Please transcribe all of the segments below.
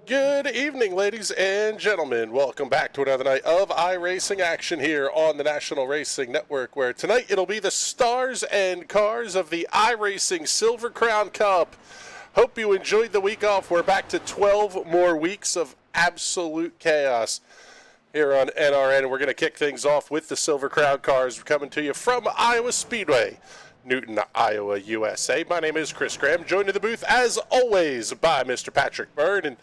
Good evening, ladies and gentlemen. Welcome back to another night of iRacing action here on the National Racing Network, where tonight it'll be the stars and cars of the iRacing Silver Crown Cup. Hope you enjoyed the week off. We're back to 12 more weeks of absolute chaos here on NRN. We're going to kick things off with the Silver Crown cars coming to you from Iowa Speedway, Newton, Iowa, USA. My name is Chris Graham, joined in the booth, as always, by Mr. Patrick Byrne. And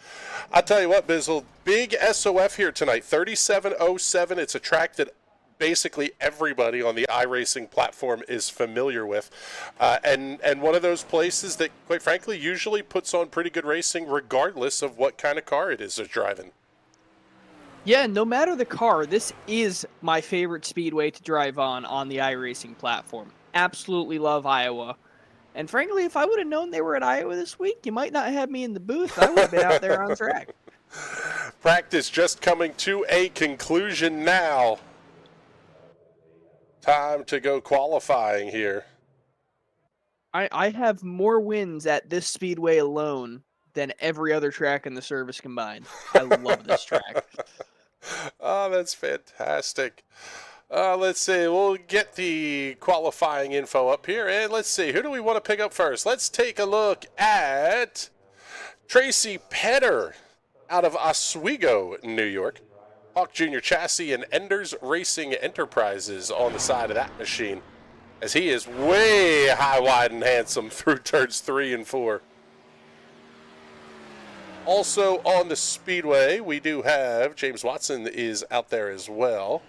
I'll tell you what, Bizzle, big SOF here tonight, 3707. It's a track that basically everybody on the iRacing platform is familiar with. And one of those places that, quite frankly, usually puts on pretty good racing regardless of what kind of car it is they're driving. Yeah, no matter the car, this is my favorite speedway to drive on the iRacing platform. Absolutely love Iowa. And frankly, if I would have known they were at Iowa this week, you might not have me in the booth. I would have been out there on track. Practice just coming to a conclusion now. Time to go qualifying here. I have more wins at this speedway alone than every other track in the service combined. I love this track. Oh, that's fantastic. Let's see. We'll get the qualifying info up here. And let's see. Who do we want to pick up first? Let's take a look at Tracy Petter out of Oswego, New York. Hawk Jr. Chassis and Enders Racing Enterprises on the side of that machine, as he is way high, wide, and handsome through turns 3 and 4. Also on the speedway, we do have James Watson is out there as well.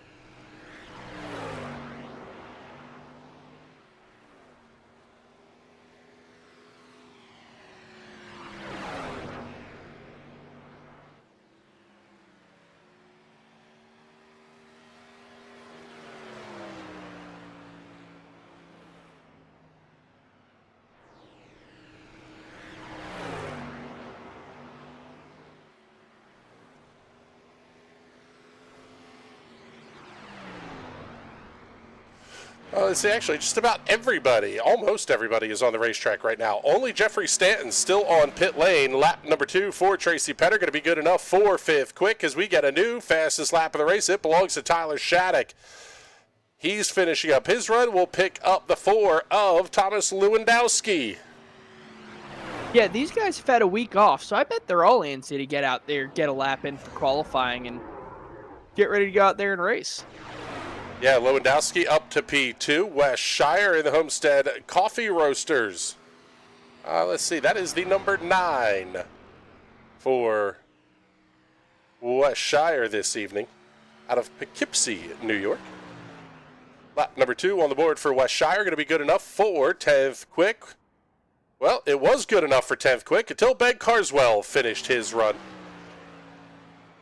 Let's see, actually, just about everybody, almost everybody is on the racetrack right now. Only Jeffrey Stanton still on pit lane. Lap number 2 for Tracy Petter, going to be good enough for 5th quick as we get a new fastest lap of the race. It belongs to Tyler Shattuck. He's finishing up his run. We'll pick up the 4 of Thomas Lewandowski. Yeah, these guys have had a week off, so I bet they're all antsy to get out there, get a lap in for qualifying, and get ready to go out there and race. Yeah, Lewandowski up to P2. Wes Shire in the Homestead Coffee Roasters. Let's see, that is the number 9 for Wes Shire this evening out of Poughkeepsie, New York. Lap number 2 on the board for Wes Shire, going to be good enough for 10th quick. Well, it was good enough for 10th quick until Ben Carswell finished his run.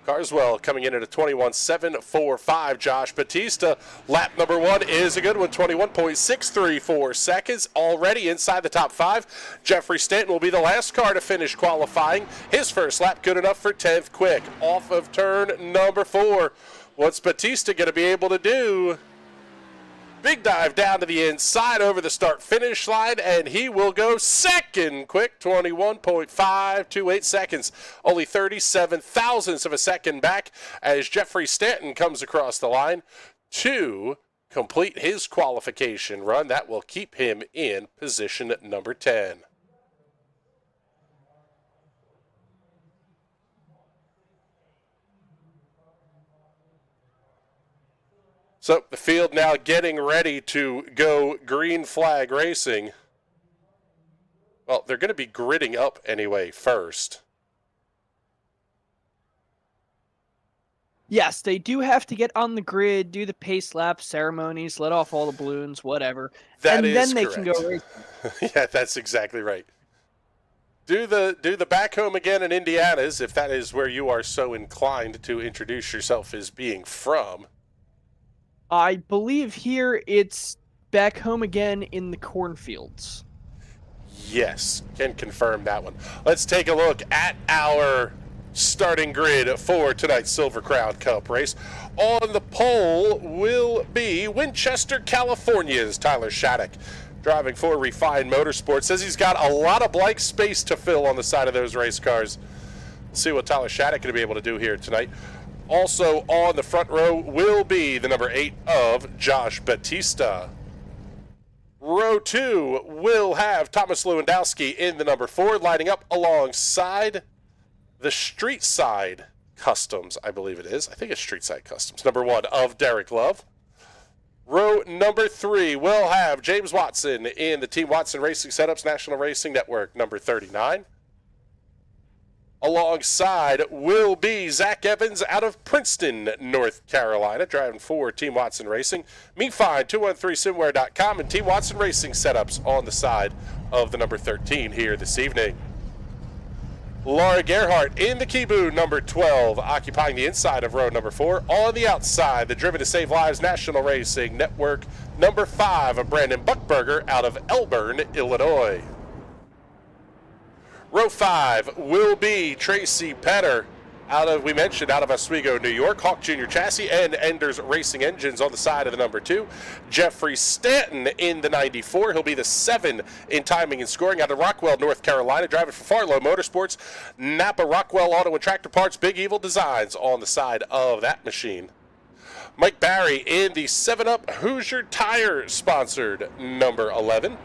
Carswell coming in at a 21.745. Josh Batista, lap number 1 is a good one, 21.634 seconds, already inside the top 5. Jeffrey Stanton will be the last car to finish qualifying. His first lap good enough for 10th quick. Off of turn number 4. What's Batista going to be able to do? Big dive down to the inside over the start-finish line, and he will go second quick, 21.528 seconds. Only 37 thousandths of a second back as Jeffrey Stanton comes across the line to complete his qualification run. That will keep him in position number 10. So the field now getting ready to go green flag racing. Well, they're going to be gridding up anyway first. Yes, they do have to get on the grid, do the pace lap ceremonies, let off all the balloons, whatever. That and is then they correct. can go racing. Yeah, that's exactly right. Do the back home again in Indiana's, if that is where you are so inclined to introduce yourself as being from. I believe here it's back home again in the cornfields. Yes, can confirm that one. Let's take a look at our starting grid for tonight's Silver Crown Cup race. On the pole will be Winchester, California's Tyler Shattuck, driving for Refined Motorsports. Says he's got a lot of blank space to fill on the side of those race cars. Let's see what Tyler Shattuck going to be able to do here tonight. Also on the front row will be the number 8 of Josh Batista. Row 2 will have Thomas Lewandowski in the number 4, lining up alongside the Street Side Customs, I believe it is. I think it's Street Side Customs. Number 1 of Derek Love. Row number 3 will have James Watson in the Team Watson Racing Setups National Racing Network, number 39. Alongside will be Zach Evans out of Princeton, North Carolina, driving for Team Watson Racing. Me find 213simware.com and Team Watson Racing Setups on the side of the number 13 here this evening. Laura Gerhardt in the Kibu, number 12, occupying the inside of row number 4. On the outside, the Driven to Save Lives National Racing Network, number 5, of Brandon BUCHBERGER out of Elburn, Illinois. Row 5 will be Tracy Petter out of Oswego, New York. Hawk Jr. Chassis and Enders Racing Engines on the side of the number 2. Jeffrey Stanton in the 94. He'll be the 7 in timing and scoring out of Rockwell, North Carolina, driving for Farlow Motorsports. Napa Rockwell Auto and Tractor Parts, Big Evil Designs on the side of that machine. Mike Barry in the 7-Up Hoosier Tire sponsored number 11.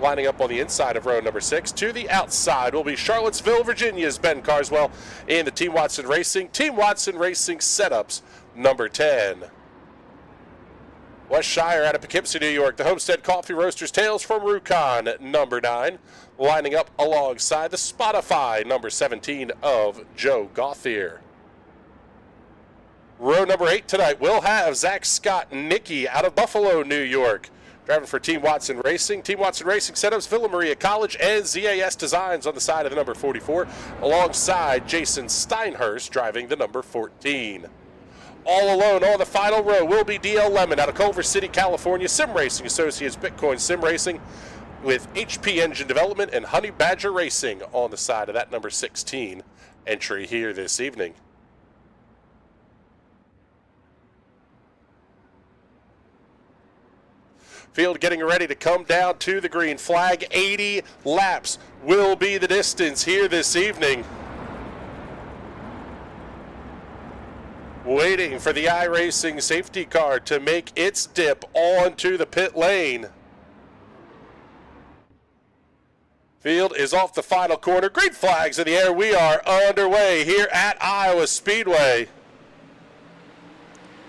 Lining up on the inside of row number 6. To the outside will be Charlottesville, Virginia's Ben Carswell in the Team Watson Racing Setups, number 10. Wes Shire out of Poughkeepsie, New York. The Homestead Coffee Roasters Tales from Rubicon, number 9. Lining up alongside the Spotify, number 17 of Joe Gauthier. Row number 8 tonight will have Zach Scott Nicky out of Buffalo, New York, driving for Team Watson Racing Setups, Villa Maria College, and ZAS Designs on the side of the number 44, alongside Jason Steinhurst driving the number 14. All alone on the final row will be DL Lemon out of Culver City, California, Sim Racing Associates Bitcoin Sim Racing, with HP Engine Development and Honey Badger Racing on the side of that number 16 entry here this evening. Field getting ready to come down to the green flag. 80 laps will be the distance here this evening. Waiting for the iRacing safety car to make its dip onto the pit lane. Field is off the final corner. Green flags in the air. We are underway here at Iowa Speedway.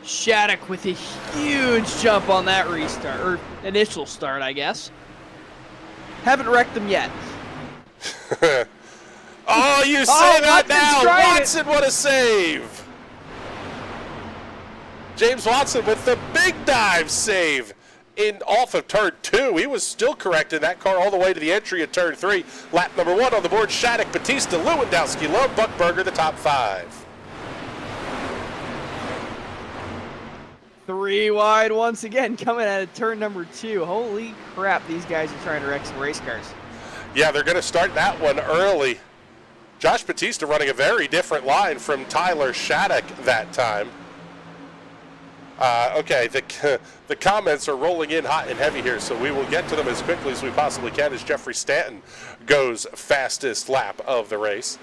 Shattuck with a huge jump on that restart, or initial start, I guess. Haven't wrecked them yet. Oh, you say that now! Watson, what a save! James Watson with the big dive save off of turn 2. He was still correcting that car all the way to the entry of turn 3. Lap number 1 on the board, Shattuck, Batista, Lewandowski, Love, BUCHBERGER, the top 5. 3 wide once again, coming out of turn number 2. Holy crap, these guys are trying to wreck some race cars. Yeah, they're going to start that one early. Josh Batista running a very different line from Tyler Shattuck that time. Okay, the comments are rolling in hot and heavy here, so we will get to them as quickly as we possibly can as Jeffrey Stanton goes fastest lap of the race.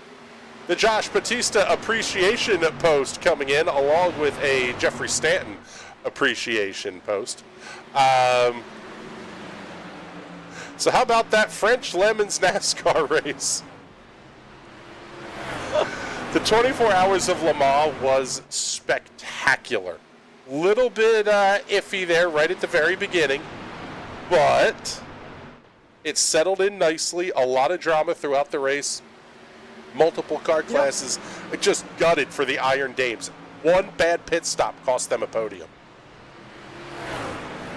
The Josh Batista appreciation post coming in along with a Jeffrey Stanton appreciation post. So how about that French Lemons NASCAR race? The 24 Hours of Le Mans was spectacular. Little bit iffy there right at the very beginning, but it settled in nicely. A lot of drama throughout the race. Multiple car classes. Yep. It just gutted for the Iron Dames. One bad pit stop cost them a podium.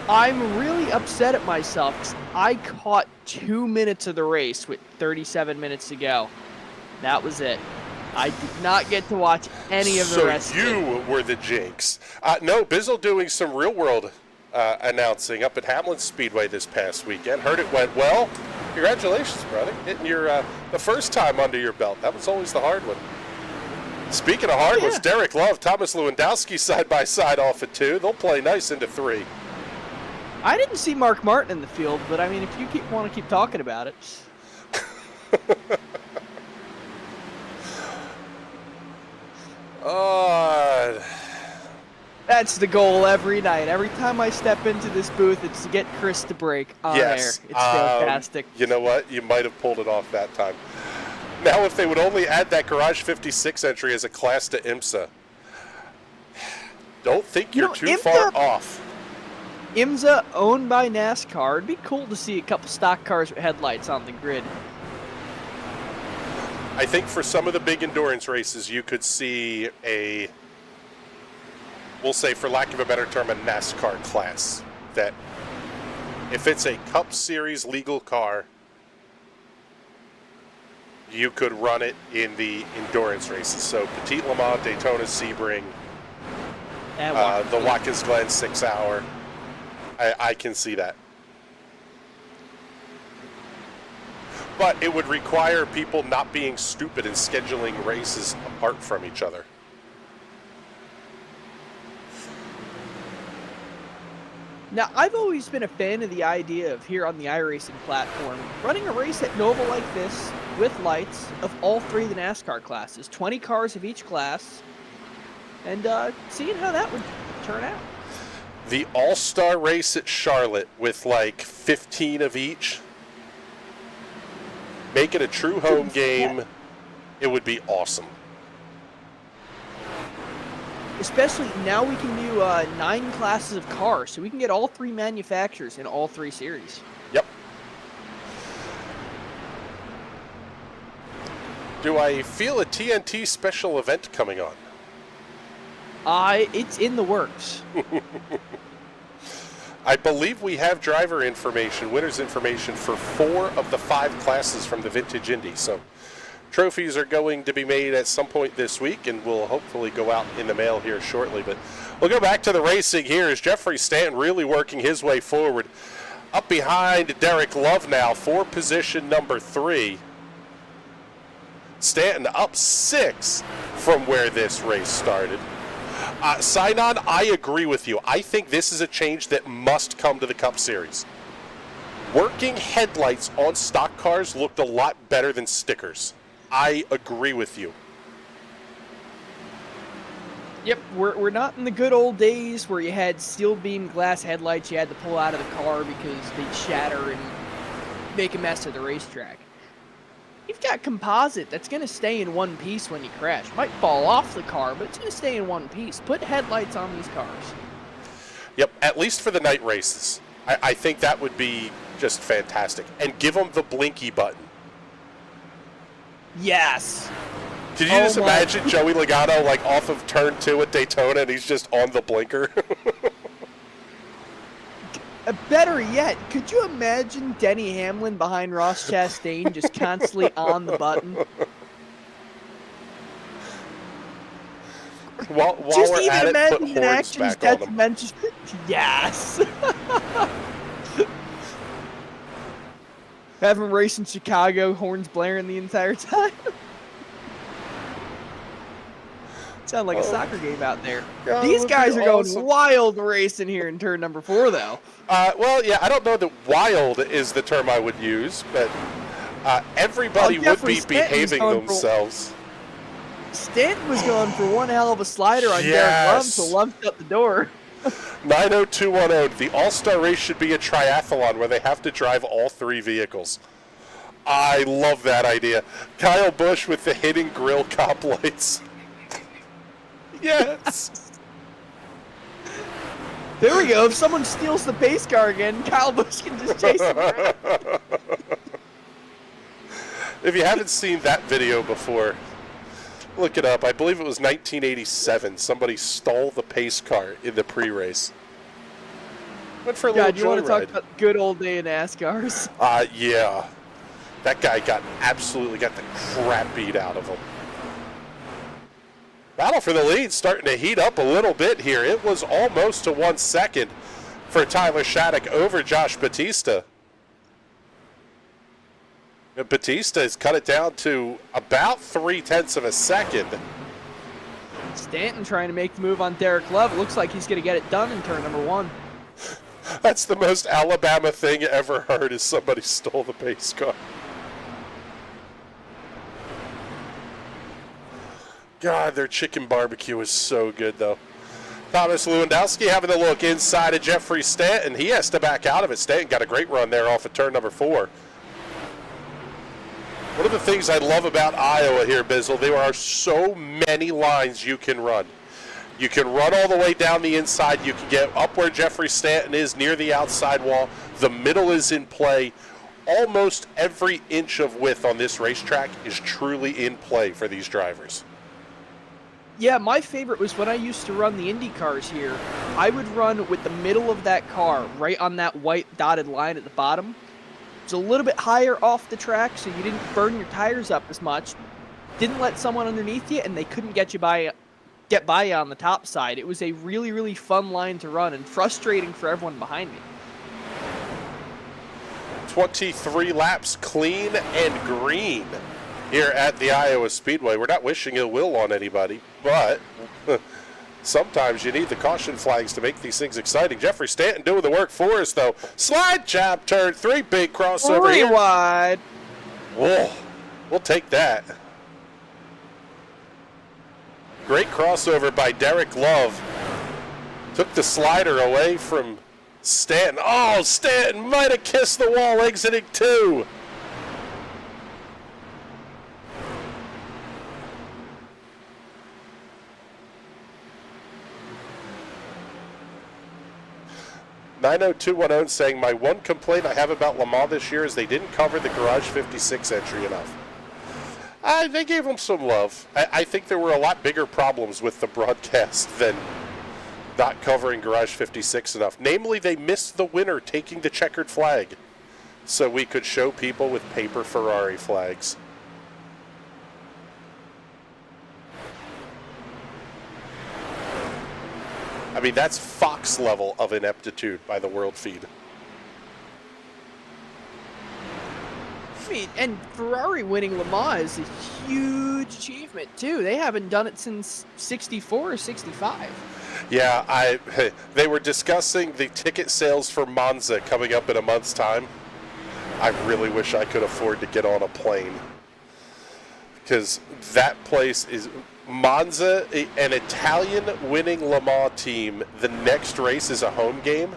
I'm really upset at myself because I caught 2 minutes of the race with 37 minutes to go. That was it. I did not get to watch any of the rest. So you were the jinx. No, Bizzle doing some real world announcing up at Hamlin Speedway this past weekend. Heard it went well. Congratulations, brother. Getting your the first time under your belt. That was always the hard one. Speaking of hard ones, Derek Love, Thomas Lewandowski side by side off at 2. They'll play nice into 3. I didn't see Mark Martin in the field, but I mean, if you want to keep talking about it. That's the goal every night. Every time I step into this booth, it's to get Chris to break on air. It's fantastic. You know what? You might have pulled it off that time. Now, if they would only add that Garage 56 entry as a class to IMSA, don't think you're too far off. IMSA owned by NASCAR. It'd be cool to see a couple stock cars with headlights on the grid. I think for some of the big endurance races, you could see a, we'll say for lack of a better term, a NASCAR class. That if it's a Cup Series legal car, you could run it in the endurance races. So Petit Le Mans, Daytona, Sebring, the Watkins Glen 6 hour. I can see that. But it would require people not being stupid and scheduling races apart from each other. Now, I've always been a fan of the idea of here on the iRacing platform, running a race at Nova like this with lights of all 3 of the NASCAR classes, 20 cars of each class, and seeing how that would turn out. The All-Star race at Charlotte with like 15 of each, make it a true home game, it would be awesome. Especially now we can do 9 classes of cars, so we can get all 3 manufacturers in all 3 series. Yep. Do I feel a TNT special event coming on? It's in the works. I believe we have driver information, winners information for 4 of the 5 classes from the Vintage Indy. So trophies are going to be made at some point this week and will hopefully go out in the mail here shortly. But we'll go back to the racing here as Jeffrey Stanton really working his way forward. Up behind Derek Love now for position number 3. Stanton up 6 from where this race started. Sign-on, I agree with you. I think this is a change that must come to the Cup Series. Working headlights on stock cars looked a lot better than stickers. I agree with you. Yep, we're not in the good old days where you had steel beam glass headlights you had to pull out of the car because they'd shatter and make a mess of the racetrack. You've got composite that's going to stay in one piece when you crash. Might fall off the car, but it's going to stay in one piece. Put headlights on these cars. Yep, at least for the night races. I think that would be just fantastic. And give them the blinky button. Yes. Could you just imagine Joey Logano like off of turn 2 at Daytona and he's just on the blinker? Better yet, could you imagine Denny Hamlin behind Ross Chastain just constantly on the button? While just we're even at it, put imagine horns back on them. Yes. Have him race in Chicago, horns blaring the entire time. Sound like a soccer game out there. God, these guys are awesome. going wild racing here in turn number 4, though. Well, yeah, I don't know that wild is the term I would use, but everybody would be behaving themselves. Stanton was going for one hell of a slider on Derek Love, so Love shut the door. 90210. The All-Star race should be a triathlon where they have to drive all 3 vehicles. I love that idea. Kyle Busch with the hidden grill cop lights. Yes. There we go. If someone steals the pace car again, Kyle Busch can just chase him around. If you haven't seen that video before, look it up. I believe it was 1987. Somebody stole the pace car in the pre-race. Went for a little joyride. You want to talk about good old day in NASCARs? Yeah. That guy absolutely got the crap beat out of him. Battle for the lead starting to heat up a little bit here. It was almost to 1 second for Tyler Shattuck over Josh Batista. And Batista has cut it down to about 0.3 of a second. Stanton trying to make the move on Derek Love. It looks like he's going to get it done in turn number 1. That's the most Alabama thing ever heard, is somebody stole the pace car. God, their chicken barbecue is so good, though. Thomas Lewandowski having a look inside of Jeffrey Stanton. He has to back out of it. Stanton got a great run there off of turn number 4. One of the things I love about Iowa here, Bizzle, there are so many lines you can run. You can run all the way down the inside. You can get up where Jeffrey Stanton is, near the outside wall. The middle is in play. Almost every inch of width on this racetrack is truly in play for these drivers. Yeah, my favorite was when I used to run the Indy cars here. I would run with the middle of that car right on that white dotted line at the bottom. It's a little bit higher off the track, so you didn't burn your tires up as much. Didn't let someone underneath you, and they couldn't get by you on the top side. It was a really, really fun line to run and frustrating for everyone behind me. 23 laps clean and green here at the Iowa Speedway. We're not wishing ill will on anybody, but sometimes you need the caution flags to make these things exciting. Jeffrey Stanton doing the work for us, though. Slide jab, turn 3, big crossover 3 here. wide. Whoa, we'll take that. Great crossover by Derek Love. Took the slider away from Stanton. Oh, Stanton might have kissed the wall exiting 2. (90210) saying, my one complaint I have about Le Mans this year is they didn't cover the Garage 56 entry enough. They gave them some love. I think there were a lot bigger problems with the broadcast than not covering Garage 56 enough. Namely, they missed the winner taking the checkered flag, so we could show people with paper Ferrari flags. I mean, that's Fox level of ineptitude by the world feed. And Ferrari winning Le Mans is a huge achievement, too. They haven't done it since 64 or 65. Yeah, they were discussing the ticket sales for Monza coming up in a month's time. I really wish I could afford to get on a plane, because that place is Monza, an Italian winning Le Mans team. The next race is a home game.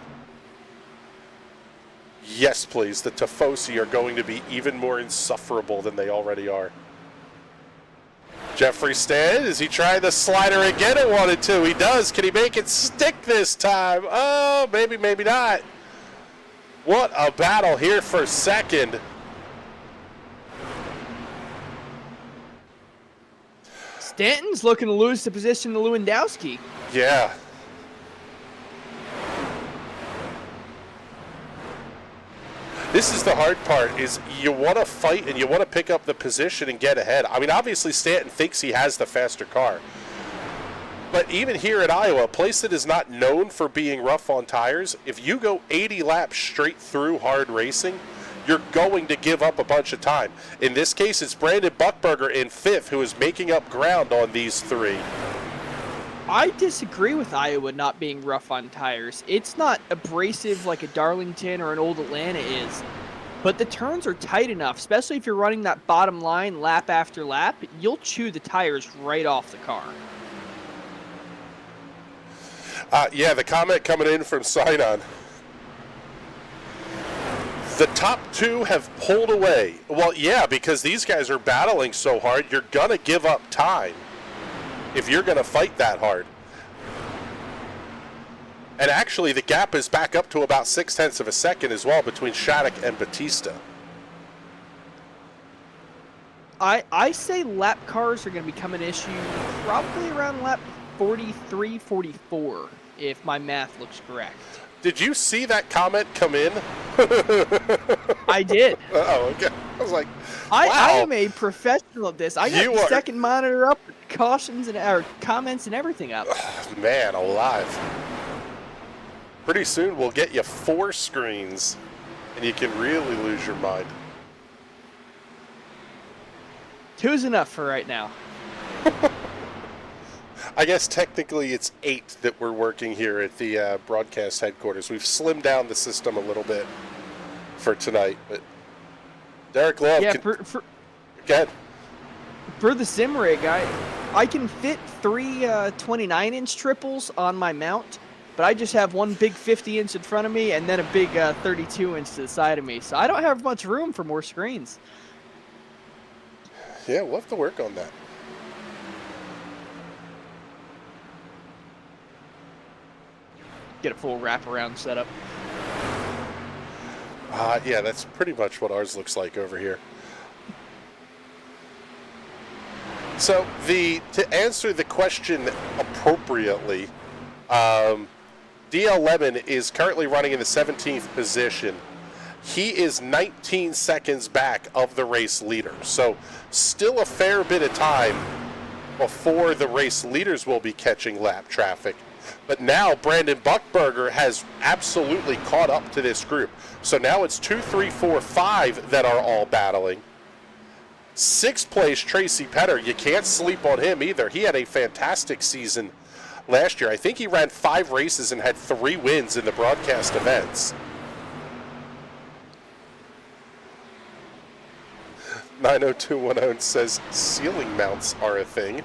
Yes, please. The Tifosi are going to be even more insufferable than they already are. Jeffrey Stanton, is he trying the slider again? It wanted to. He does. Can he make it stick this time? Oh, maybe, maybe not. What a battle here for second. Stanton's looking to lose the position to Lewandowski. Yeah. This is the hard part, is you want to fight and you want to pick up the position and get ahead. I mean, obviously Stanton thinks he has the faster car. But even here at Iowa, a place that is not known for being rough on tires, if you go 80 laps straight through hard racing, you're going to give up a bunch of time. In this case, it's Brandon BUCHBERGER in 5th who is making up ground on these 3. I disagree with Iowa not being rough on tires. It's not abrasive like a Darlington or an Old Atlanta is, but the turns are tight enough, especially if you're running that bottom line lap after lap, you'll chew the tires right off the car. Yeah, the comment coming in from Sign-On. The top 2 have pulled away. Well, yeah, because these guys are battling so hard, you're going to give up time if you're going to fight that hard. And actually, the gap is back up to about 0.6 of a second as well between Shattuck and Batista. I say lap cars are going to become an issue probably around lap 43, 44, if my math looks correct. Did you see that comment come in? I did. Oh, okay. I was like, I wow. am a professional at this. I got the second monitor up, cautions and or comments and everything up. Man alive. Pretty soon we'll get you 4 screens and you can really lose your mind. 2's enough for right now. I guess technically it's 8 that we're working here at the broadcast headquarters. We've slimmed down the system a little bit for tonight, but Derek Love. Yeah, Go ahead. For the sim rig, I can fit 3 29-inch triples on my mount, but I just have one big 50-inch in front of me and then a big 32-inch to the side of me, so I don't have much room for more screens. Yeah, we'll have to work on that. Get a full wraparound setup. Yeah, that's pretty much what ours looks like over here. So to answer the question appropriately, DL Lemon is currently running in the 17th position. He is 19 seconds back of the race leader. So still a fair bit of time before the race leaders will be catching lap traffic. But now Brandon BUCHBERGER has absolutely caught up to this group. So now it's 2, 3, 4, 5 that are all battling. 6th place, Tracy Petter. You can't sleep on him either. He had a fantastic season last year. I think he ran 5 races and had 3 wins in the broadcast events. 90210 says ceiling mounts are a thing.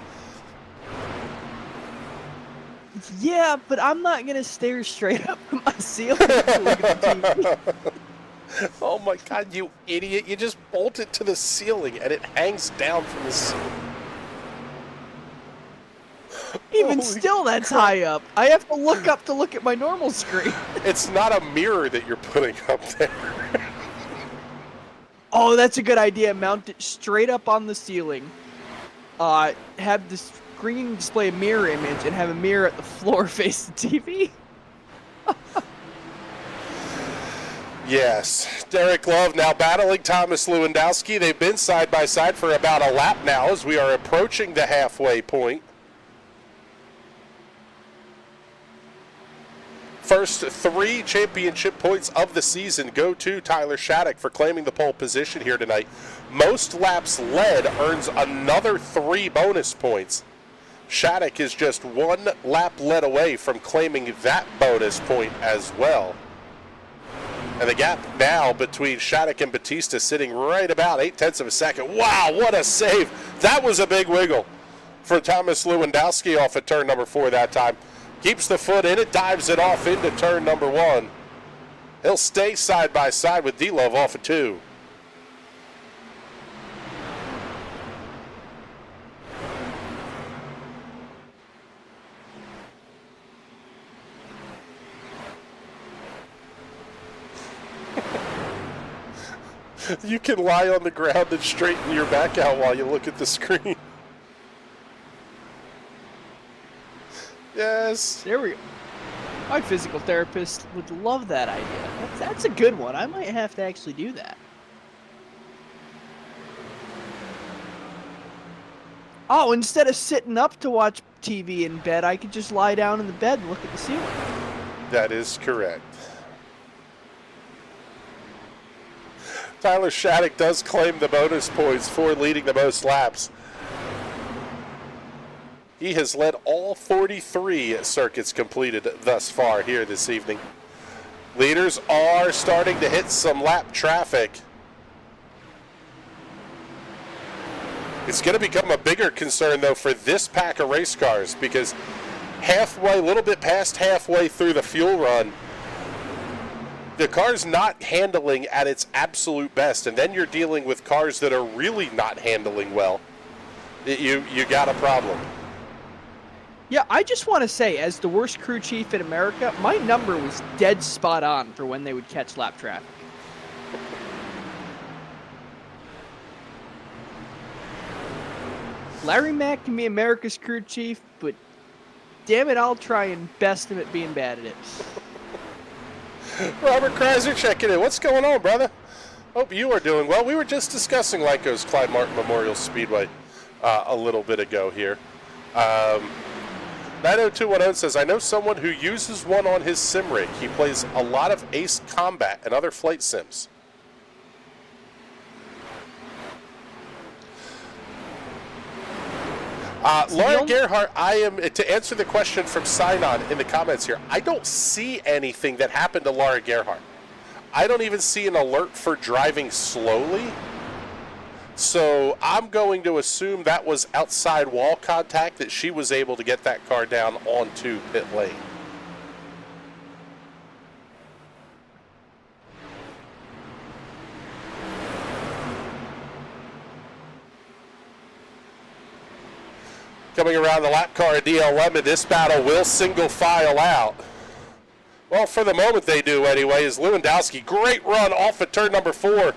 Yeah, but I'm not going to stare straight up at my ceiling to look at the TV. Oh my god, you idiot. You just bolt it to the ceiling and it hangs down from the ceiling. Even still, that's high up. I have to look up to look at my normal screen. It's not a mirror that you're putting up there. Oh, that's a good idea. Mount it straight up on the ceiling. Have the screen display a mirror image and have a mirror at the floor face the TV. Yes. Derek Love now battling Thomas Lewandowski. They've been side by side for about a lap now as we are approaching the halfway point. First 3 championship points of the season go to Tyler Shattuck for claiming the pole position here tonight. Most laps led earns another 3 bonus points. Shattuck is just 1 lap led away from claiming that bonus point as well. And the gap now between Shattuck and Batista sitting right about 0.8 of a second. Wow, what a save. That was a big wiggle for Thomas Lewandowski off at turn number 4 that time. Keeps the foot in it, dives it off into turn number 1. He'll stay side by side with D-Love off at 2. You can lie on the ground and straighten your back out while you look at the screen. Yes. There we go. My physical therapist would love that idea. That's a good one. I might have to actually do that. Oh, instead of sitting up to watch TV in bed, I could just lie down in the bed and look at the ceiling. That is correct. Tyler Shattuck does claim the bonus points for leading the most laps. He has led all 43 circuits completed thus far here this evening. Leaders are starting to hit some lap traffic. It's going to become a bigger concern, though, for this pack of race cars because halfway, a little bit past halfway through the fuel run, the car's not handling at its absolute best, and then you're dealing with cars that are really not handling well. You got a problem. Yeah, I just want to say, as the worst crew chief in America, my number was dead spot on for when they would catch lap traffic. Larry Mack can be America's crew chief, but damn it, I'll try and best him at being bad at it. Robert Kreiser checking in. What's going on, brother? Hope you are doing well. We were just discussing Lyco's Clyde Martin Memorial Speedway a little bit ago here. 90210 says, I know someone who uses one on his sim rig. He plays a lot of Ace Combat and other flight sims. Laura Gerhardt, I am, to answer the question from Sign-On in the comments here, I don't see anything that happened to Laura Gerhardt. I don't even see an alert for driving slowly. So I'm going to assume that was outside wall contact, that she was able to get that car down onto pit lane. Coming around the lap car at DL Lemon, this battle will single file out. Well, for the moment they do anyway, is Lewandowski. Great run off of turn number 4.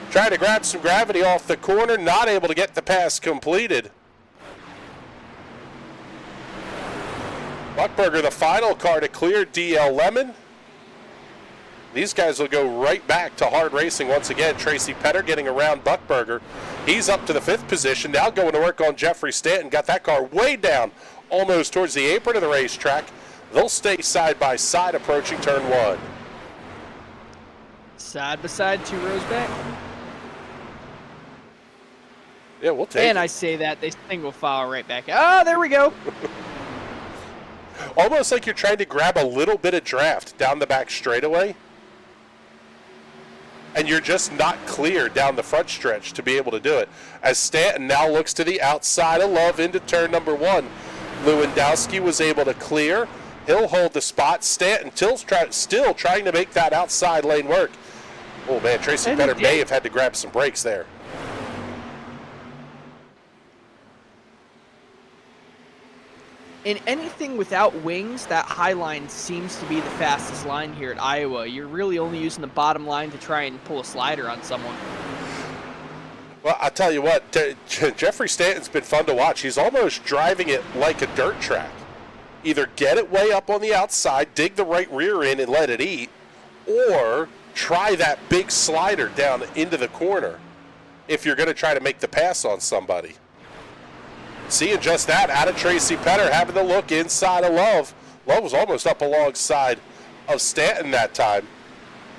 Trying to grab some gravity off the corner, not able to get the pass completed. BUCHBERGER, the final car to clear DL Lemon. These guys will go right back to hard racing once again. Tracy Petter getting around BUCHBERGER. He's up to the 5th position. Now going to work on Jeffrey Stanton. Got that car way down, almost towards the apron of the racetrack. They'll stay side by side approaching turn 1. Side by side, 2 rows back. Yeah, we'll take it. And I say that, they single file right back. Oh, there we go. Almost like you're trying to grab a little bit of draft down the back straightaway. And you're just not clear down the front stretch to be able to do it. As Stanton now looks to the outside of Love into turn number 1. Lewandowski was able to clear. He'll hold the spot. Stanton still trying to make that outside lane work. Oh, man, Tracy Petter may have had to grab some brakes there. In anything without wings, that high line seems to be the fastest line here at Iowa. You're really only using the bottom line to try and pull a slider on someone. Well, I'll tell you what, Jeffrey Stanton's been fun to watch. He's almost driving it like a dirt track. Either get it way up on the outside, dig the right rear in and let it eat, or try that big slider down into the corner if you're going to try to make the pass on somebody. Seeing just that out of Tracy Petter, having the look inside of Love. Love was almost up alongside of Stanton that time.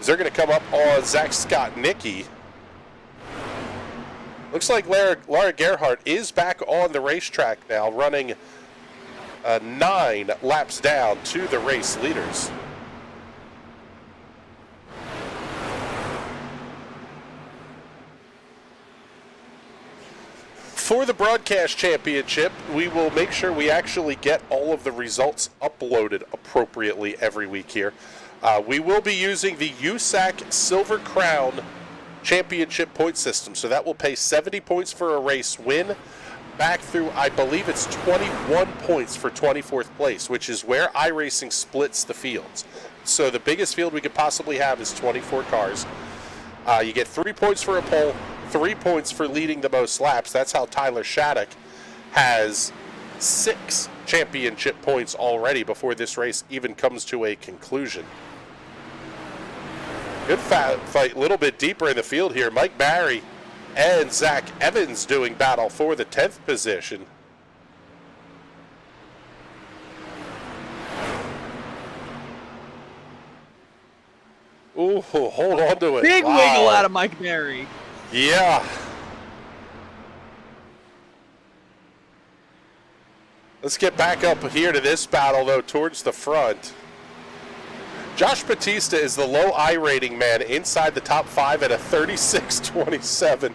They're going to come up on Zach Scott Nicky. Looks like Laura Gerhardt is back on the racetrack now, running 9 laps down to the race leaders. For the broadcast championship, we will make sure we actually get all of the results uploaded appropriately every week here. We will be using the USAC Silver Crown championship point system. So that will pay 70 points for a race win, back through, I believe it's 21 points for 24th place, which is where iRacing splits the fields. So the biggest field we could possibly have is 24 cars. You get 3 points for a pole, 3 points for leading the most laps. That's how Tyler Shattuck has 6 championship points already before this race even comes to a conclusion. Good fight, a little bit deeper in the field here. Mike Barry and Zach Evans doing battle for the 10th position. Ooh, hold on to it. Big wiggle out of Mike Barry. Yeah. Let's get back up here to this battle, though, towards the front. Josh Batista is the low I rating man inside the top 5 at a 36.27.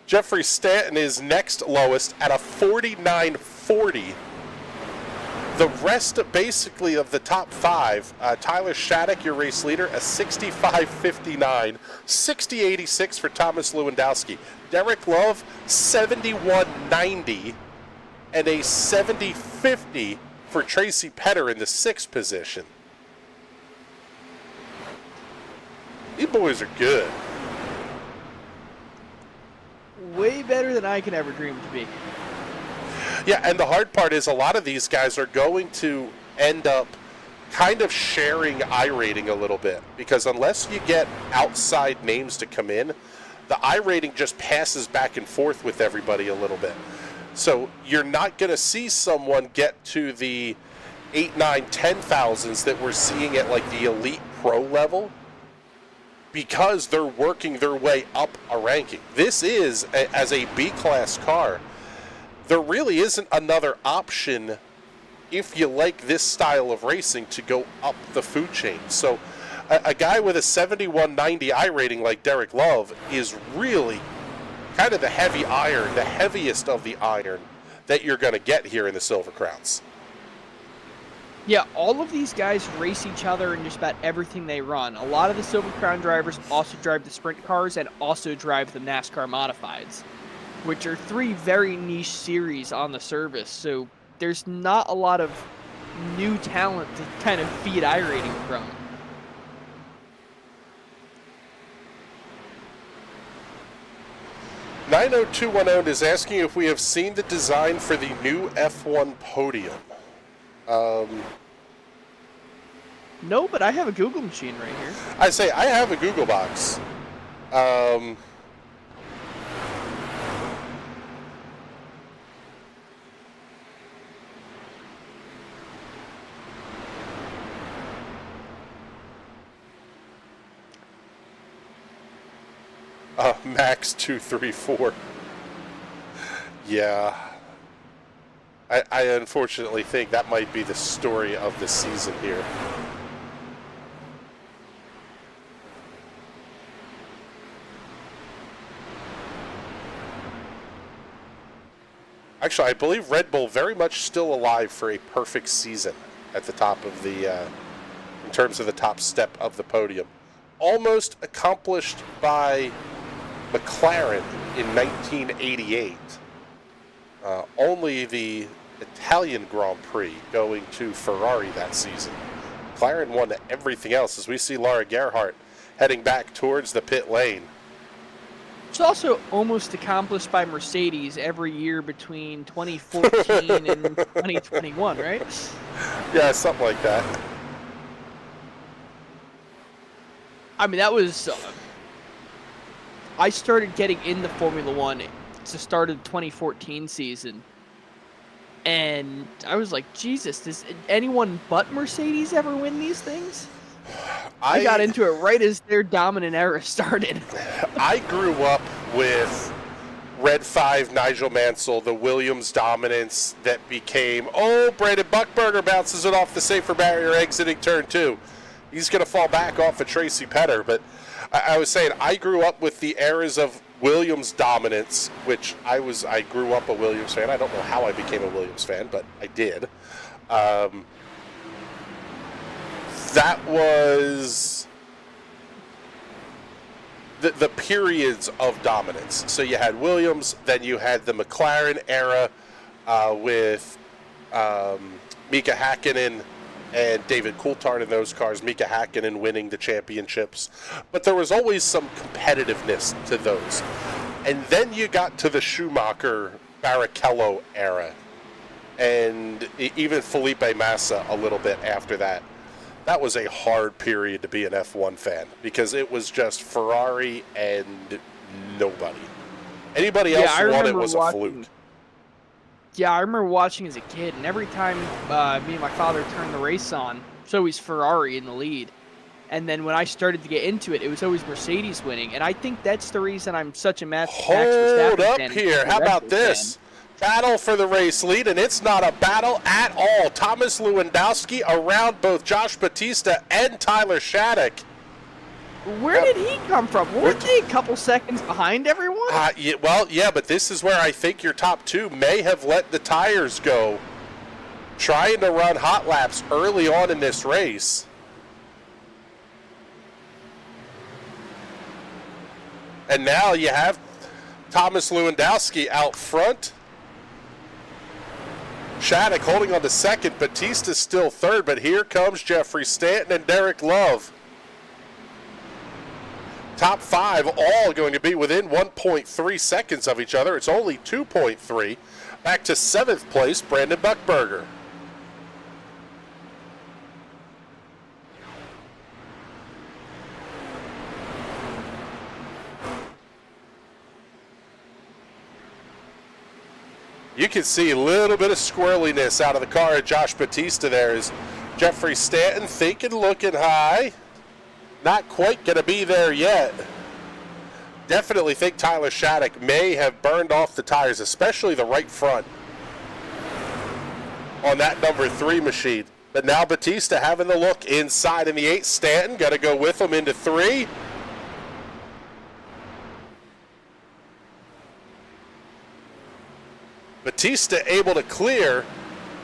Jeffrey Stanton is next lowest at a 49.40. The rest, basically, of the top 5, Tyler Shattuck, your race leader, a 65.59. 60.86 for Thomas Lewandowski. Derek Love, 71.90. And a 70.50 for Tracy Petter in the 6th position. These boys are good. Way better than I could ever dream to be. Yeah, and the hard part is a lot of these guys are going to end up kind of sharing I rating a little bit, because unless you get outside names to come in, the I rating just passes back and forth with everybody a little bit. So you're not going to see someone get to the 8, 9, 10,000s that we're seeing at like the elite pro level, because they're working their way up a ranking. This is, as a B-class car, there really isn't another option if you like this style of racing to go up the food chain. So a guy with a 7190 I rating like Derek Love is really kind of the heavy iron, the heaviest of the iron that you're going to get here in the Silver Crowns. Yeah, all of these guys race each other in just about everything they run. A lot of the Silver Crown drivers also drive the sprint cars and also drive the NASCAR Modifieds, which are 3 very niche series on the service. So there's not a lot of new talent to kind of feed iRating from. "90210 is asking if we have seen the design for the new F1 podium. No, but I have a Google machine right here. I say I have a Google box. Max 234. Yeah. I unfortunately think that might be the story of the season here. Actually, I believe Red Bull very much still alive for a perfect season at the top of the, in terms of the top step of the podium. Almost accomplished by McLaren in 1988. Only the Italian Grand Prix going to Ferrari that season. McLaren won everything else, as we see Laura Gerhardt heading back towards the pit lane. It's also almost accomplished by Mercedes every year between 2014 and 2021, right? Yeah, something like that. I mean, that was... I started getting into Formula One to the start of the 2014 season. And I was like, Jesus, does anyone but Mercedes ever win these things? I got into it right as their dominant era started. I grew up with Red 5, Nigel Mansell, the Williams dominance that became, Brandon BUCHBERGER bounces it off the safer barrier exiting turn 2. He's going to fall back off of Tracy Petter. But I was saying, I grew up with the eras of Williams dominance, which I grew up a Williams fan. I don't know how I became a Williams fan, but I did. That was the periods of dominance. So you had Williams, then you had the McLaren era with Mika Hakkinen and David Coulthard in those cars, Mika Hakkinen winning the championships. But there was always some competitiveness to those. And then you got to the Schumacher Barrichello era, and even Felipe Massa a little bit after that. That was a hard period to be an F1 fan, because it was just Ferrari and nobody. Anybody else won, it was a fluke. Yeah, I remember watching as a kid, and every time me and my father turned the race on, it's always Ferrari in the lead. And then when I started to get into it, it was always Mercedes winning. And I think that's the reason I'm such a Max Verstappen fan. Hold up here. How about this? Battle for the race lead, and it's not a battle at all. Thomas Lewandowski around both Josh Batista and Tyler Shattuck. Where did he come from? Weren't they a couple seconds behind everyone? Yeah, but this is where I think your top two may have let the tires go, trying to run hot laps early on in this race. And now you have Thomas Lewandowski out front. Shattuck holding on to second. Batista's still third, but here comes Jeffrey Stanton and Derek Love. Top five all going to be within 1.3 seconds of each other. It's only 2.3. Back to 7th place, Brandon BUCHBERGER. You can see a little bit of squirreliness out of the car of Josh Batista there as Jeffrey Stanton thinking, looking high. not quite going to be there yet. Definitely think Tyler Shattuck may have burned off the tires, especially the right front on that number 3 machine. But now Batista having the look inside in the 8. Stanton got to go with him into 3. Batista able to clear.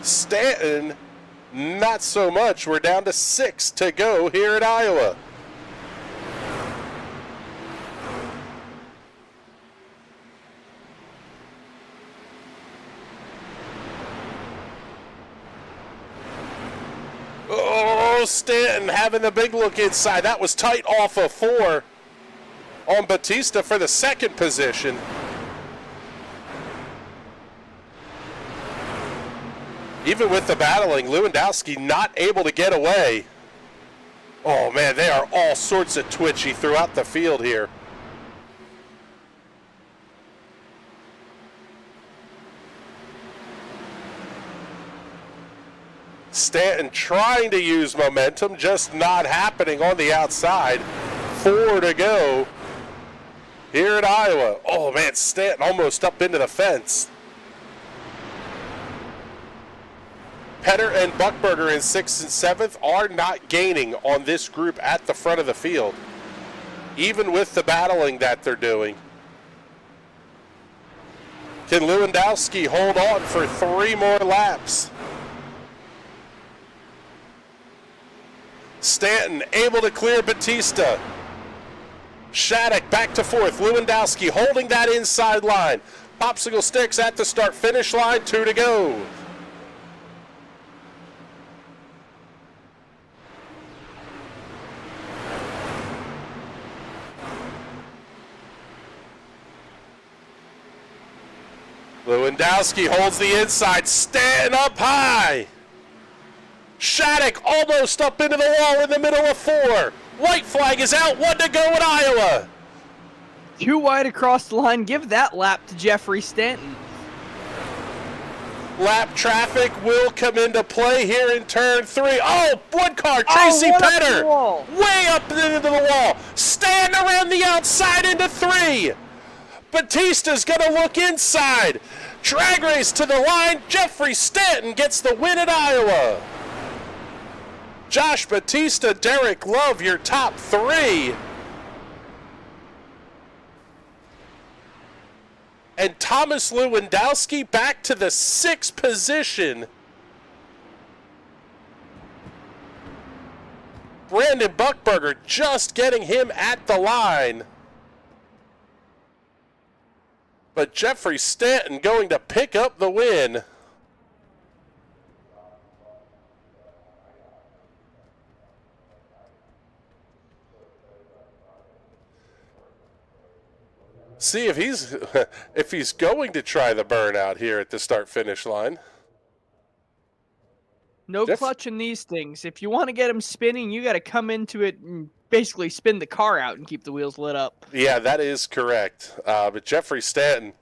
Stanton, not so much. We're down to 6 to go here at Iowa. Oh, Stanton having the big look inside. That was tight off of 4 on Batista for the 2nd position. Even with the battling, Lewandowski not able to get away. Oh man, they are all sorts of twitchy throughout the field here. Stanton trying to use momentum, just not happening on the outside. 4 to go here at Iowa. Oh man, Stanton almost up into the fence. Petter and BUCHBERGER in 6th and 7th are not gaining on this group at the front of the field, even with the battling that they're doing. Can Lewandowski hold on for 3 more laps? Stanton able to clear Batista. Shattuck back to 4th. Lewandowski holding that inside line. Popsicle sticks at the start-finish line. 2 to go. Lewandowski holds the inside, Stanton up high. Shattuck almost up into the wall in the middle of 4. White flag is out, 1 to go at Iowa. 2 wide across the line. Give that lap to Jeffrey Stanton. Lap traffic will come into play here in turn 3. Oh, one car, Tracy Petter. Way up into the wall. Stanton around the outside into 3. Batista's going to look inside. Drag race to the line. Jeffrey Stanton gets the win at Iowa. Josh Batista, Derek Love, your top 3. And Thomas Lewandowski back to the 6th position. Brandon BUCHBERGER just getting him at the line. But Jeffrey Stanton going to pick up the win. See if he's going to try the burnout here at the start-finish line. No clutch in these things. If you want to get him spinning, you got to come into it and basically spin the car out and keep the wheels lit up. Yeah, that is correct. But Jeffrey Stanton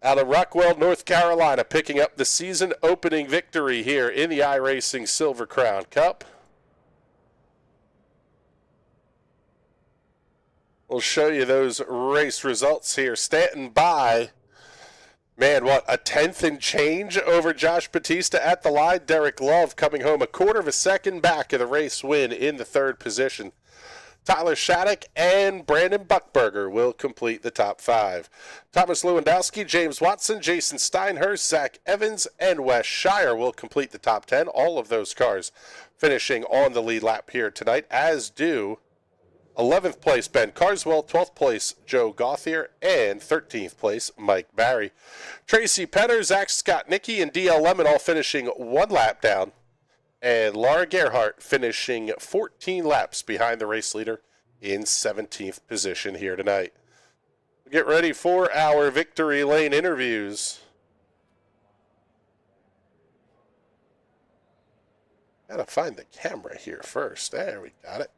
out of Rockwell, North Carolina, picking up the season-opening victory here in the iRacing Silver Crown Cup. We'll show you those race results here. Stanton by, man, what, a 10th and change over Josh Batista at the line. Derek Love coming home a 1/4 of a second back of the race win in the 3rd position. Tyler Shattuck and Brandon BUCHBERGER will complete the top 5. Thomas Lewandowski, James Watson, Jason Steinhurst, Zach Evans, and Wes Shire will complete the top 10. All of those cars finishing on the lead lap here tonight, as do 11th place Ben Carswell, 12th place Joe Gauthier, and 13th place Mike Barry. Tracy Petter, Zach Scott-Nicky, and DL Lemon all finishing 1 lap down. And Laura Gerhardt finishing 14 laps behind the race leader in 17th position here tonight. Get ready for our Victory Lane interviews. Gotta find the camera here first. There, we got it.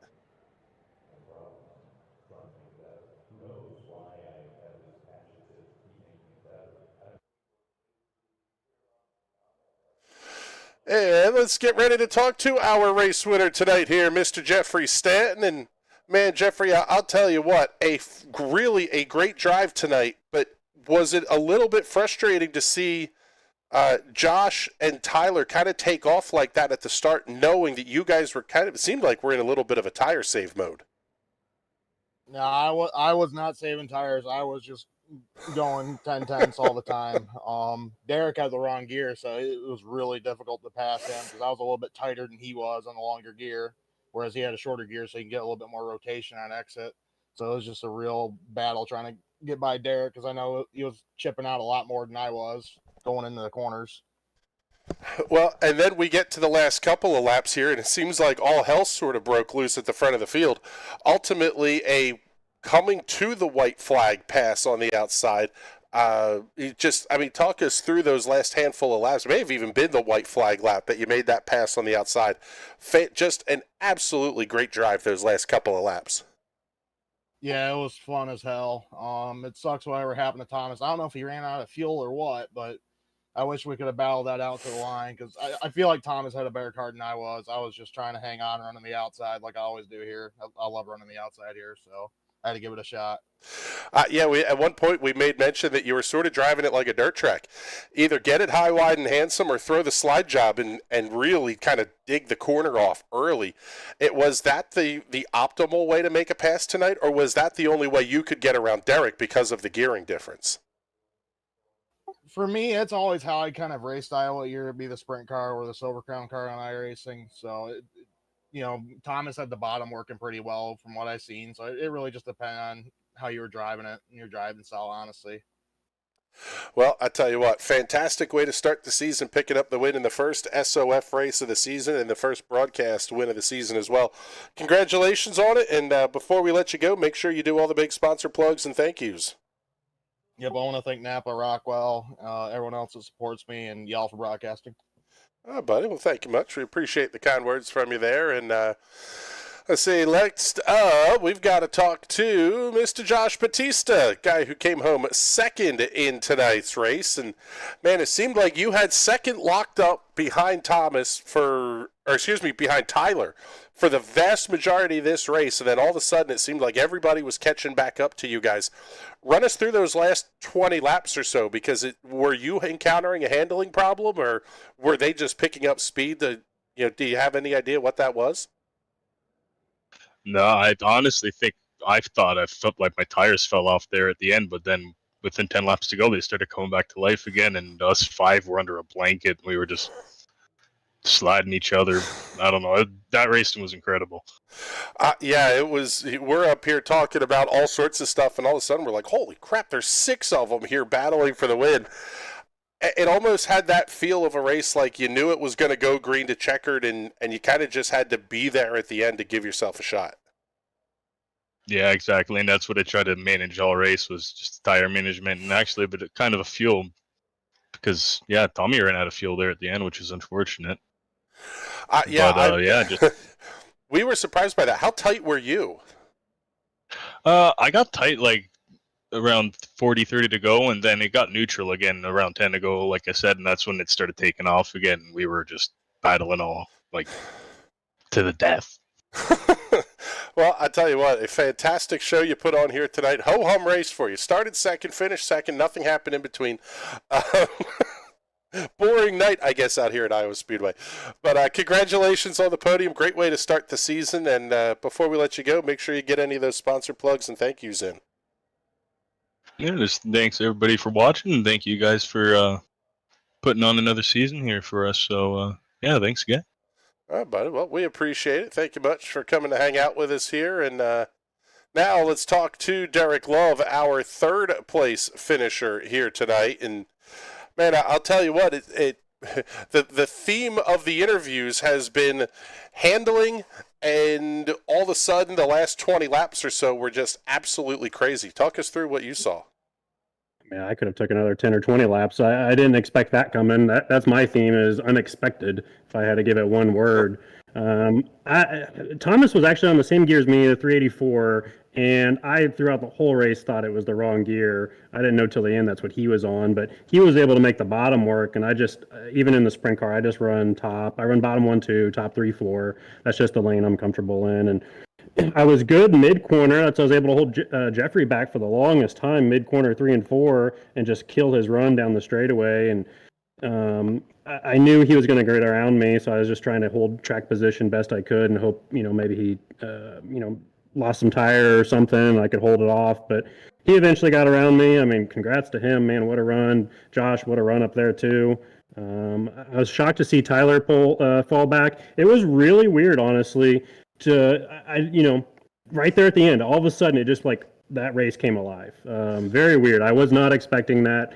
And let's get ready to talk to our race winner tonight here, Mr. Jeffrey Stanton. And man, Jeffrey, I'll tell you what, really a great drive tonight. But was it a little bit frustrating to see Josh and Tyler kind of take off like that at the start, knowing that you guys were it seemed like we're in a little bit of a tire save mode? No, I was not saving tires. I was just going 10/10 all the time. Derek had the wrong gear, so it was really difficult to pass him because I was a little bit tighter than he was on the longer gear, whereas he had a shorter gear, so he can get a little bit more rotation on exit. So it was just a real battle trying to get by Derek because I know he was chipping out a lot more than I was going into the corners. Well, and then we get to the last couple of laps here, and it seems like all hell sort of broke loose at the front of the field. Ultimately, a coming to the white flag pass on the outside. Talk us through those last handful of laps. It may have even been the white flag lap that you made that pass on the outside. Just an absolutely great drive those last couple of laps. Yeah, it was fun as hell. It sucks whatever happened to Thomas. I don't know if he ran out of fuel or what, but I wish we could have battled that out to the line because I feel like Thomas had a better car than I was. I was just trying to hang on, running the outside like I always do here. I love running the outside here, so I had to give it a shot. At one point we made mention that you were sort of driving it like a dirt track. Either get it high, wide, and handsome or throw the slide job and really kind of dig the corner off early. Was that the optimal way to make a pass tonight, or was that the only way you could get around Derek because of the gearing difference? For me, it's always how I kind of raced Iowa. Either it'd be the sprint car or the Silver Crown car on iRacing. So, Thomas had the bottom working pretty well from what I've seen. So it really just depends on how you were driving it and your driving style, honestly. Well, I tell you what, fantastic way to start the season, picking up the win in the first SOF race of the season and the first broadcast win of the season as well. Congratulations on it. And before we let you go, make sure you do all the big sponsor plugs and thank yous. Yep, I want to thank Napa, Rockwell, everyone else that supports me, and y'all for broadcasting. Oh, buddy, well, thank you much. We appreciate the kind words from you there. And let's see, next up, we've got to talk to Mr. Josh Batista, guy who came home second in tonight's race. And, man, it seemed like you had second locked up behind behind Tyler for the vast majority of this race, and then all of a sudden it seemed like everybody was catching back up to you guys. Run us through those last 20 laps or so, because were you encountering a handling problem, or were they just picking up speed? Do you have any idea what that was? No, I honestly think I felt like my tires fell off there at the end, but then within 10 laps to go, they started coming back to life again, and us five were under a blanket. We were just sliding each other. I don't know. That racing was incredible. It was. We're up here talking about all sorts of stuff, and all of a sudden we're like, holy crap, there's 6 of them here battling for the win. It almost had that feel of a race like you knew it was going to go green to checkered, and you kind of just had to be there at the end to give yourself a shot. Yeah, exactly. And that's what I tried to manage all race, was just tire management, and actually but kind of a fuel, because Tommy ran out of fuel there at the end, which is unfortunate. We were surprised by that. How tight were you? I got tight like around 40-30 to go, and then it got neutral again around 10 to go, like I said, and that's when it started taking off again. We were just battling all like to the death. Well, I tell you what, a fantastic show you put on here tonight. Ho-hum race for you. Started second, finished second, nothing happened in between. Boring night, I guess, out here at Iowa Speedway. But congratulations on the podium. Great way to start the season. And before we let you go, make sure you get any of those sponsor plugs and thank yous in. Yeah, just thanks everybody for watching, and thank you guys for putting on another season here for us. So, thanks again. All right, buddy. Well, we appreciate it. Thank you much for coming to hang out with us here. And now let's talk to Derek Love, our third place finisher here tonight. And man, I'll tell you what, the theme of the interviews has been handling, and all of a sudden the last 20 laps or so were just absolutely crazy. Talk us through what you saw. Man, I could have took another 10 or 20 laps. I didn't expect that coming. That's my theme, is unexpected, if I had to give it one word. Thomas was actually on the same gear as me, the 384, and I throughout the whole race thought it was the wrong gear. I didn't know till the end that's what he was on, but he was able to make the bottom work. And I just, even in the sprint car, I just run top. I run bottom 1, 2, top 3, 4. That's just the lane I'm comfortable in. And I was good mid corner. That's I was able to hold Jeffrey back for the longest time, mid corner 3 and 4, and just kill his run down the straightaway. And I knew he was going to grid around me, so I was just trying to hold track position best I could and hope, maybe he, lost some tire or something and I could hold it off. But he eventually got around me. I mean, congrats to him, man. What a run. Josh, what a run up there, too. I was shocked to see Tyler fall back. It was really weird, honestly. Right there at the end, all of a sudden, it just that race came alive. Very weird. I was not expecting that.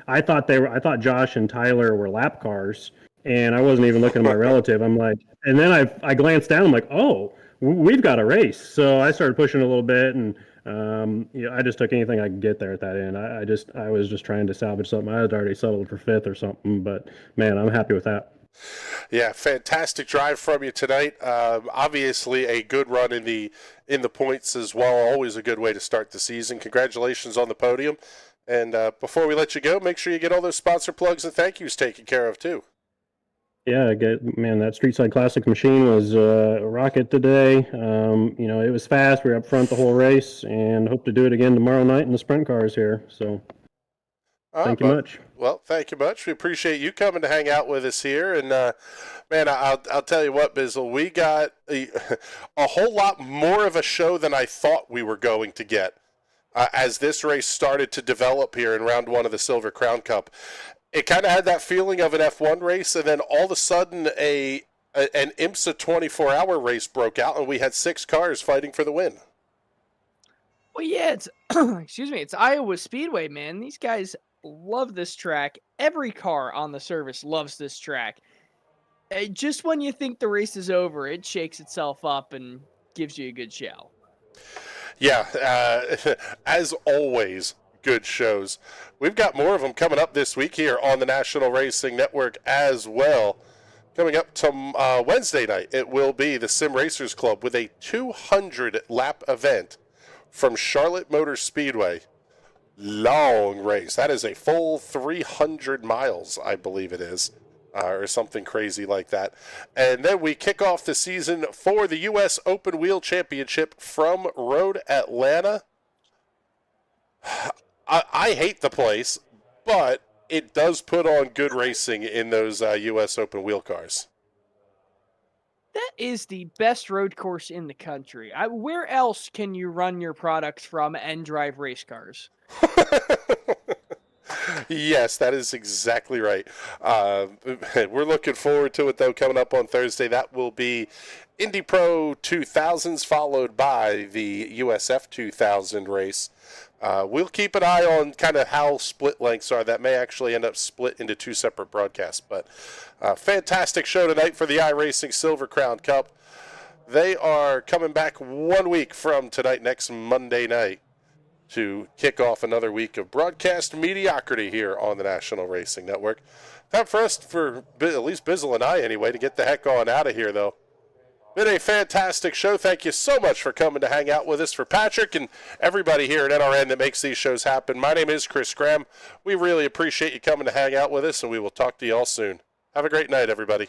I thought Josh and Tyler were lap cars, and I wasn't even looking at my relative. I'm like, and then I glanced down. I'm like, oh, we've got a race. So I started pushing a little bit, and I just took anything I could get there at that end. I was just trying to salvage something. I had already settled for 5th or something, but man, I'm happy with that. Yeah, fantastic drive from you tonight. Obviously, a good run in the points as well. Always a good way to start the season. Congratulations on the podium. And before we let you go, make sure you get all those sponsor plugs and thank yous taken care of too. Yeah, man, that Street Side Classic machine was a rocket today. It was fast. We were up front the whole race, and hope to do it again tomorrow night in the sprint cars here. So, thank you much. Well, thank you much. We appreciate you coming to hang out with us here. And, man, I'll tell you what, Bizzle, we got a whole lot more of a show than I thought we were going to get as this race started to develop here in round 1 of the Silver Crown Cup. It kind of had that feeling of an F1 race, and then all of a sudden an IMSA 24-hour race broke out, and we had 6 cars fighting for the win. Well, yeah, it's it's Iowa Speedway, man. These guys love this track. Every car on the service loves this track. Just when you think the race is over, it shakes itself up and gives you a good show. Yeah, as always, good shows. We've got more of them coming up this week here on the National Racing Network as well. Coming up to Wednesday night, it will be the Sim Racers Club with a 200-lap event from Charlotte Motor Speedway. Long race. That is a full 300 miles, I believe it is, or something crazy like that. And then we kick off the season for the U.S. Open Wheel Championship from Road Atlanta. I hate the place, but it does put on good racing in those U.S. Open wheel cars. That is the best road course in the country. Where else can you run your products from and drive race cars? Yes, that is exactly right. We're looking forward to it, though, coming up on Thursday. That will be Indy Pro 2000s, followed by the USF 2000 race. We'll keep an eye on kind of how split lengths are. That may actually end up split into 2 separate broadcasts. But fantastic show tonight for the iRacing Silver Crown Cup. They are coming back 1 week from tonight, next Monday night, to kick off another week of broadcast mediocrity here on the National Racing Network. Time for us, for at least Bizzle and I anyway, to get the heck on out of here, though. Been a fantastic show. Thank you so much for coming to hang out with us. For Patrick and everybody here at NRN that makes these shows happen, my name is Chris Graham. We really appreciate you coming to hang out with us, and we will talk to you all soon. Have a great night, everybody.